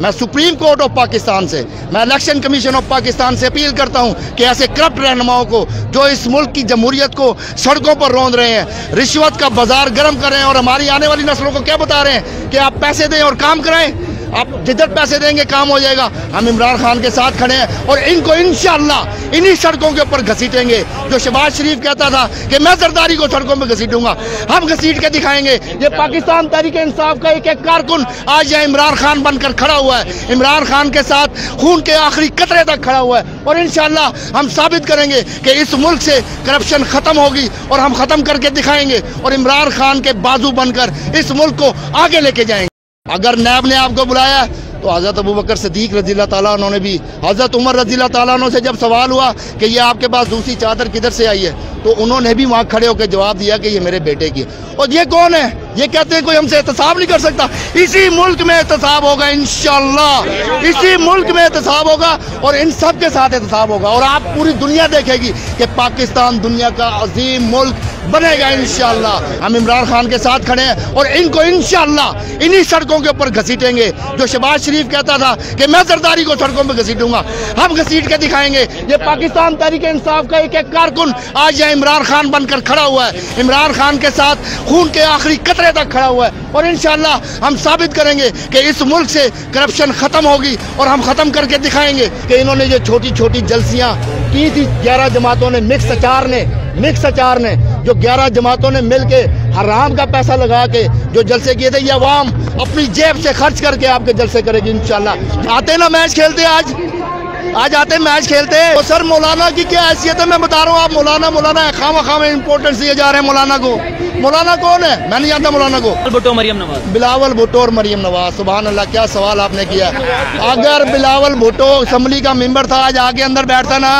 मैं supreme court of Pakistan से, मैं इलेक्शन कमीशन ऑफ पाकिस्तान से अपील करता हूं कि ऐसे करप्ट रहनुमाओं को जो इस मुल्क की जमहूरियत को सड़कों पर रौंद रहे हैं, रिश्वत का बाजार गर्म कर रहे हैं और हमारी आने वाली नस्लों को क्या बता रहे हैं कि आप पैसे दें और काम कराएं, आप जिधर पैसे देंगे काम हो जाएगा। हम इमरान खान के साथ खड़े हैं और इनको इंशाअल्लाह इन्हीं सड़कों के ऊपर घसीटेंगे। जो शहबाज शरीफ कहता था कि मैं जरदारी को सड़कों में घसीटूंगा, हम घसीट के दिखाएंगे। ये पाकिस्तान तहरीक इंसाफ का एक एक कारकुन आज यहाँ इमरान खान बनकर खड़ा हुआ है, इमरान खान के साथ खून के आखिरी कतरे तक खड़ा हुआ है और इंशाअल्लाह हम साबित करेंगे कि इस मुल्क से करप्शन खत्म होगी और हम खत्म करके दिखाएंगे और इमरान खान के बाजू बनकर इस मुल्क को आगे लेके जाएंगे। अगर नैब ने आपको बुलाया तो हज़रत अबू बकर सिद्दीक रज़ियल्लाहु ताला अन्हु ने भी हज़रत उमर रज़ियल्लाहु ताला अन्हु से जब सवाल हुआ कि ये आपके पास दूसरी चादर किधर से आई है, तो उन्होंने भी वहाँ खड़े होकर जवाब दिया कि ये मेरे बेटे की है। और ये कौन है? ये कहते हैं कोई हमसे एहतसाब नहीं कर सकता। इसी मुल्क में एहतसाब होगा इंशाअल्लाह, इसी मुल्क में एहतसाब होगा और इन सब के साथ एहतसाब होगा और आप पूरी दुनिया देखेगी कि पाकिस्तान दुनिया का अजीम मुल्क बनेगा इंशाअल्लाह। हम इमरान खान के साथ खड़े हैं और इनको इंशाअल्लाह इन्हीं सड़कों के ऊपर घसीटेंगे। जो शहबाज शरीफ कहता था कि मैं जरदारी को सड़कों में घसीटूंगा, हम घसीट के दिखाएंगे। ये पाकिस्तान तहरीक इंसाफ का एक एक कारकुन आज यहाँ इमरान खान बनकर खड़ा हुआ है, इमरान खान के साथ खून के आखिरी कतरे तक खड़ा हुआ है और इंशाअल्लाह हम साबित करेंगे कि इस मुल्क से करप्शन खत्म होगी और हम खत्म करके दिखाएंगे कि इन्होंने जो छोटी छोटी जलसियां की थी 11 जमातों ने, मिक्स अचार ने जो 11 जमातों ने मिलके हराम का पैसा लगा के जो जलसे किए थे, ये अवाम अपनी जेब से खर्च करके आपके जलसे करेगी इंशाअल्लाह। आते ना मैच खेलते, आज आते मैच खेलते हैं। तो सर मौलाना की क्या हैसियत है मैं बता रहा हूँ। आप मौलाना है, खामा इंपोर्टेंस दिए जा रहे हैं मौलाना को। मौलाना कौन है? मैं नहीं जानता मौलाना को। बिलावल भुट्टो और मरियम नवाज। सुभान अल्लाह, क्या सवाल आपने किया। अगर बिलावल भुट्टो असेंबली का मेंबर था, आज आगे अंदर बैठता ना,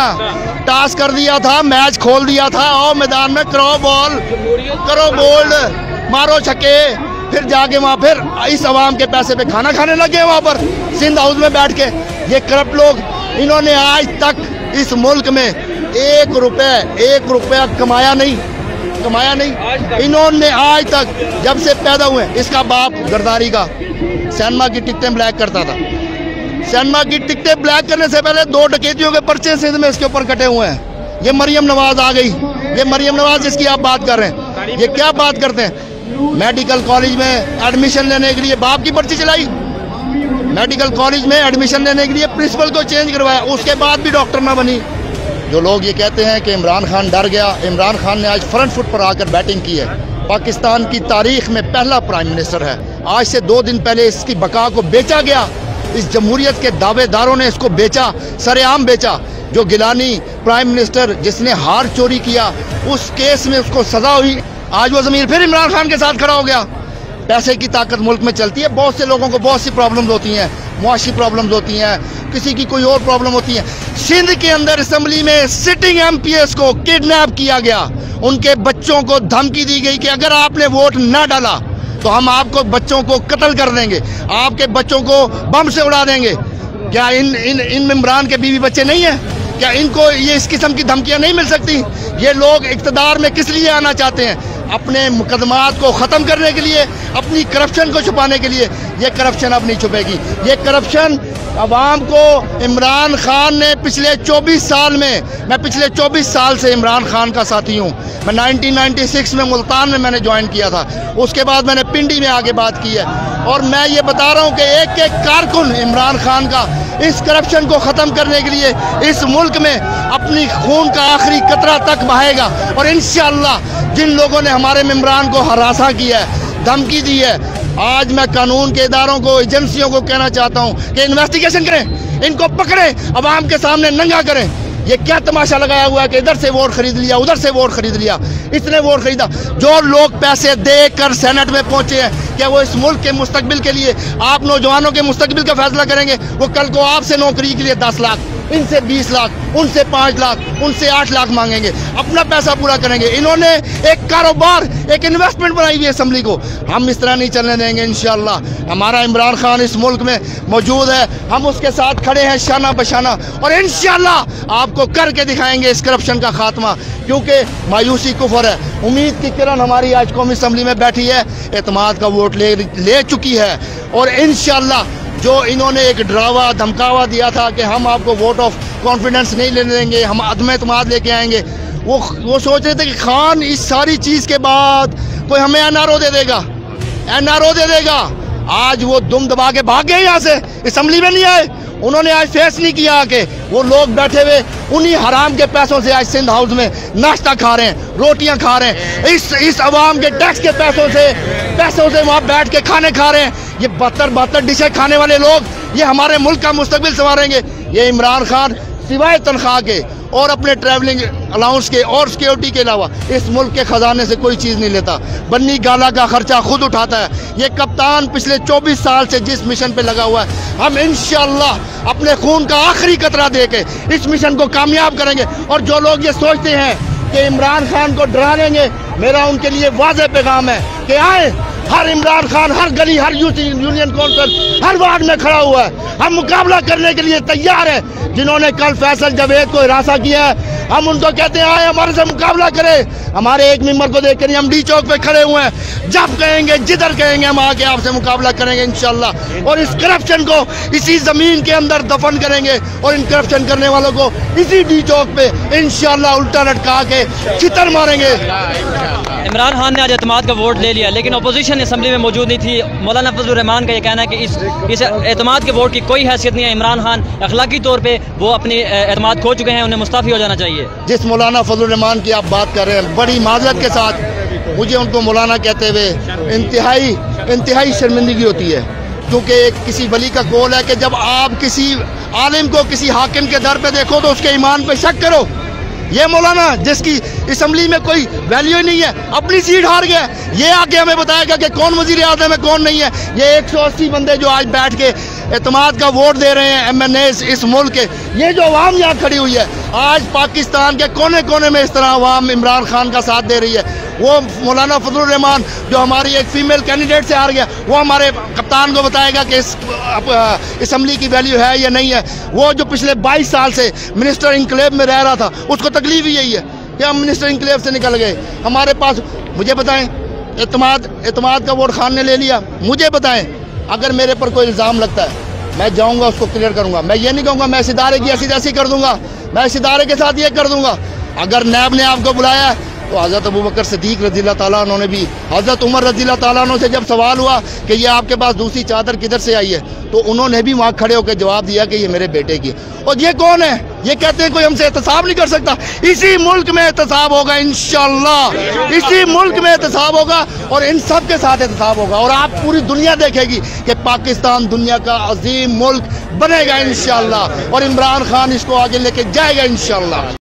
टास्क कर दिया था, मैच खोल दिया था, आओ मैदान में करो बॉल, करो बोल्ड, मारो छक्के, फिर जाके वहाँ फिर इस आवाम के पैसे पे खाना खाने लगे वहाँ पर सिंध हाउस में बैठ के। ये करप्ट लोग, इन्होंने आज तक इस मुल्क में एक रुपया कमाया नहीं। इन्होंने आज तक जब से पैदा हुए, इसका बाप जरदारी का सिनेमा की टिकटें ब्लैक करता था। सिनेमा की टिकटें ब्लैक करने से पहले 2 डकैतियों के पर्चे सिंध में इसके ऊपर कटे हुए हैं। ये मरियम नवाज आ गई, ये मरियम नवाज जिसकी आप बात कर रहे हैं, ये क्या बात करते हैं? मेडिकल कॉलेज में एडमिशन लेने के लिए बाप की पर्ची चलाई, मेडिकल कॉलेज में एडमिशन लेने के लिए प्रिंसिपल को चेंज करवाया, उसके बाद भी डॉक्टर ना बनी। जो लोग ये कहते हैं कि इमरान खान डर गया, इमरान खान ने आज फ्रंट फुट पर आकर बैटिंग की है। पाकिस्तान की तारीख में पहला प्राइम मिनिस्टर है। आज से 2 दिन पहले इसकी बका को बेचा गया, इस जमहूरियत के दावेदारों ने इसको बेचा, सरेआम बेचा। जो गिलानी प्राइम मिनिस्टर जिसने हार चोरी किया, उस केस में उसको सजा हुई, आज वो ज़मीर फिर इमरान खान के साथ खड़ा हो गया। पैसे की ताकत मुल्क में चलती है। बहुत से लोगों को बहुत सी प्रॉब्लम्स होती हैं, मुआशी प्रॉब्लम्स होती हैं, किसी की कोई और प्रॉब्लम होती है। सिंध के अंदर असेंबली में सिटिंग एमपीएस को किडनैप किया गया, उनके बच्चों को धमकी दी गई कि अगर आपने वोट न डाला तो हम आपको बच्चों को कत्ल कर देंगे, आपके बच्चों को बम से उड़ा देंगे। क्या इन इमरान के बीवी बच्चे नहीं हैं? क्या इनको ये इस किस्म की धमकियां नहीं मिल सकती? ये लोग इक़्तिदार में किस लिए आना चाहते हैं? अपने मुकदमात को ख़त्म करने के लिए, अपनी करप्शन को छुपाने के लिए। ये करप्शन अब नहीं छुपेगी। ये करप्शन अवाम को इमरान खान ने पिछले 24 साल में, मैं पिछले 24 साल से इमरान खान का साथी हूँ। मैं 1996 में मुल्तान में मैंने ज्वाइन किया था, उसके बाद मैंने पिंडी में आगे बात की है और मैं ये बता रहा हूँ कि एक एक कारकुन इमरान खान का इस करप्शन को ख़त्म करने के लिए इस मुल्क में अपनी खून का आखिरी कतरा तक बहाएगा और इंशाअल्लाह जिन लोगों ने हमारे इमरान को हरासा किया है, धमकी दी है, आज मैं कानून के इदारों को, एजेंसियों को कहना चाहता हूँ कि इन्वेस्टिगेशन करें, इनको पकड़ें, अवाम के सामने नंगा करें। ये क्या तमाशा लगाया हुआ है कि इधर से वोट खरीद लिया, उधर से वोट खरीद लिया, इसने वोट खरीदा। जो लोग पैसे देकर सेनेट में पहुंचे हैं, क्या वो इस मुल्क के मुस्तकबिल के लिए, आप नौजवानों के मुस्तकबिल का फैसला करेंगे? वो कल को आपसे नौकरी के लिए 10 लाख, इनसे 20 लाख, उनसे 5 लाख, उनसे 8 लाख मांगेंगे, अपना पैसा पूरा करेंगे। इन्होंने एक कारोबार, एक इन्वेस्टमेंट बनाई हुई है असेंबली को। हम इस तरह नहीं चलने देंगे इंशाअल्लाह। हमारा इमरान खान इस मुल्क में मौजूद है, हम उसके साथ खड़े हैं शाना बशाना और इंशाअल्लाह आपको करके दिखाएंगे इस करप्शन का खात्मा, क्योंकि मायूसी कुफर है। उम्मीद की किरण हमारी आज कौमी असेंबली में बैठी है, एतमाद का वोट ले चुकी है और इंशाअल्लाह जो इन्होंने एक डरावा धमकावा दिया था कि हम आपको वोट ऑफ कॉन्फिडेंस नहीं लेने देंगे, हम अदम एतमाद लेके आएंगे, वो सोच रहे थे कि खान इस सारी चीज़ के बाद कोई हमें एनआरओ दे देगा, एनआरओ दे देगा। आज वो दुम दबा के भाग गए यहाँ से, असम्बली में नहीं आए, उन्होंने आज फेस नहीं किया कि वो लोग बैठे हुए उन्हीं हराम के पैसों से आज सिंध हाउस में नाश्ता खा रहे हैं, रोटियां खा रहे हैं, इस अवाम के टैक्स के पैसों से वहाँ बैठ के खाने खा रहे हैं। ये बहत्तर डिशें खाने वाले लोग ये हमारे मुल्क का मुस्तकबिल संवारेंगे। ये इमरान खान सिवाय तनख्वाह के और अपने ट्रैवलिंग अलाउंस के और सिक्योरिटी के अलावा इस मुल्क के खजाने से कोई चीज़ नहीं लेता। बन्नी गाला का खर्चा खुद उठाता है। ये कप्तान पिछले 24 साल से जिस मिशन पे लगा हुआ है, हम इंशाअल्लाह अपने खून का आखिरी कतरा दे के इस मिशन को कामयाब करेंगे। और जो लोग ये सोचते हैं कि इमरान खान को डरा देंगे, मेरा उनके लिए वाज़ेह पैगाम है कि आए, हर इमरान खान हर गली, हर यूनियन काउंसिल, हर वार्ड में खड़ा हुआ है। हम मुकाबला करने के लिए तैयार हैं। जिन्होंने कल फैसल जावेद को हिरासा किया है, हम उनको कहते हैं आए हमारे से मुकाबला करें। हमारे एक मेंबर को देख कर हम डी चौक पे खड़े हुए हैं। जब कहेंगे, जिधर कहेंगे, हम आके आपसे मुकाबला करेंगे इंशाल्लाह। और इस करप्शन को इसी जमीन के अंदर दफन करेंगे और इन करप्शन करने वालों को इसी डी चौक पे इंशाल्लाह उल्टा लटका के छितर मारेंगे। इमरान खान ने आज एतमाद का वोट ले लिया, लेकिन अपोजिशन असम्बली में मौजूद नहीं थी। मौलाना फजलुर रहमान का ये कहना है कि इस एतमाद के वोट की कोई हैसियत नहीं है। इमरान खान अखलाकी तौर पे वो अपनी एतमाद खो चुके हैं, उन्हें मुस्ताफ़ी हो जाना चाहिए। जिस मौलाना फजलुर रहमान की आप बात कर रहे हैं, बड़ी माजरत के साथ मुझे उनको मौलाना कहते हुए इंतहाई शर्मिंदगी होती है। क्योंकि किसी वली का कौल है कि जब आप किसी आलिम को किसी हाकिम के दर पे देखो तो उसके ईमान पे शक करो। ये मौलाना जिसकी असम्बली में कोई वैल्यू ही नहीं है, अपनी सीट हार गया, ये आके हमें बताएगा कि कौन वजीर आज़म है कौन नहीं है। ये 180 बंदे जो आज बैठ के एतमाद का वोट दे रहे हैं, MNA इस मुल्क के, ये जो अवाम यहाँ खड़ी हुई है, आज पाकिस्तान के कोने कोने में इस तरह अवाम इमरान खान का साथ दे रही है। वो मौलाना फजलुर रहमान जो हमारी एक फीमेल कैंडिडेट से हार गया, वो हमारे कप्तान को बताएगा कि इस असम्बली की वैल्यू है या नहीं है। वो जो पिछले 22 साल से मिनिस्टर इनकलेब में रह रहा था, उसको तकलीफ ही यही है कि हम मिनिस्टर इनकलेब से निकल गए। हमारे पास, मुझे बताएं, एतमाद का वोट खान ने ले लिया। मुझे बताएं, अगर मेरे पर कोई इल्ज़ाम लगता है, मैं जाऊंगा उसको क्लियर करूंगा। मैं ये नहीं कहूँगा मैं इस इदारे की ऐसी कर दूंगा, मैं इस इदारे के साथ ये कर दूंगा। अगर नैब ने आपको बुलाया तो हज़रत अबू बकर सिद्दीक रज़ियल्लाहु ताला अन्हु ने भी, हज़रत उमर रज़ियल्लाहु ताला अन्हु से जब सवाल हुआ कि ये आपके पास दूसरी चादर किधर से आई है, तो उन्होंने भी वहाँ खड़े होकर जवाब दिया कि ये मेरे बेटे की। और ये कौन है? ये कहते हैं कोई हमसे एहतसाब नहीं कर सकता। इसी मुल्क में एहतसाब होगा इंशाअल्लाह, इसी मुल्क में एहतसाब होगा और इन सब के साथ एहतसाब होगा। और आप पूरी दुनिया देखेगी कि पाकिस्तान दुनिया का अजीम मुल्क बनेगा इंशाअल्लाह, और इमरान खान इसको आगे लेके जाएगा इंशाअल्लाह।